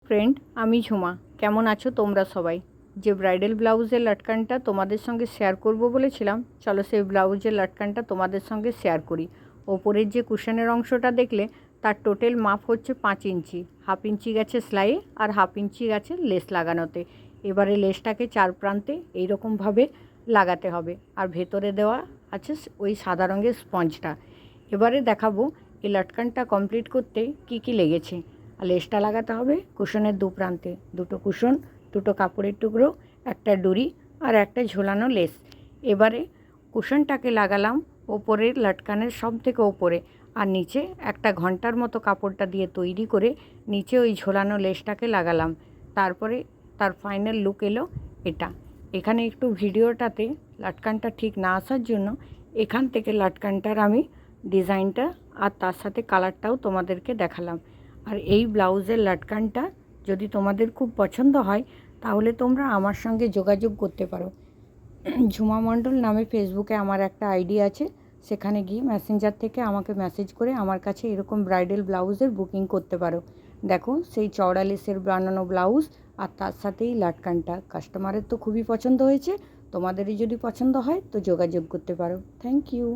Friend, আমি ঝুমা। কেমন আছো তোমরা সবাই? যে ব্রাইডাল ব্লাউজের লটকানটা তোমাদের সঙ্গে শেয়ার করব বলেছিলাম, চলো সেই ব্লাউজের লটকানটা তোমাদের সঙ্গে শেয়ার করি। ওপরের যে কুশনের অংশটা দেখলে তার টোটাল মাপ হচ্ছে 5 ইঞ্চি। 1/2 ইঞ্চি গেছে সেলাই আর 1/2 ইঞ্চি গেছে লেস লাগানোতে। এবারে লেসটাকে চার প্রান্তে এইরকমভাবে লাগাতে হবে, আর ভেতরে দেওয়া আছে ওই সাদা রঙের স্পঞ্জটা। এবারে দেখাবো এই লটকানটা কমপ্লিট করতে কি কি লেগেছে। আর লেসটা লাগাতে হবে কুশনের দু প্রান্তে, দুটো কুশন, দুটো কাপড়ের টুকরো, একটা ডুরি আর একটা ঝোলানো লেস। এবারে কুশনটাকে লাগালাম ওপরের লটকানের সব থেকে ওপরে, আর নিচে একটা ঘন্টার মতো কাপড়টা দিয়ে তৈরি করে নিচে ওই ঝোলানো লেসটাকে লাগালাম। তারপরে তার ফাইনাল লুক এলো এটা। এখানে একটু ভিডিওটাতে লটকানটা ঠিক না আসার জন্য এখান থেকে লটকানটার আমি ডিজাইনটা আর তার সাথে কালারটাও তোমাদেরকে দেখালাম। আর এই ব্লাউজের লটকানটা যদি তোমাদের খুব পছন্দ হয় তাহলে তোমরা আমার সঙ্গে যোগাযোগ করতে পারো। ঝুমা মণ্ডল নামে ফেসবুকে আমার একটা আইডি আছে, সেখানে গিয়ে মেসেঞ্জার থেকে আমাকে মেসেজ করে আমার কাছে এরকম ব্রাইডাল ব্লাউজের বুকিং করতে পারো। দেখো সেই চওড়া লেসের বানানো ব্লাউজ আর তার সাথেই লটকানটা কাস্টমারের তো খুবই পছন্দ হয়েছে। তোমাদেরই যদি পছন্দ হয় তো যোগাযোগ করতে পারো। Thank you.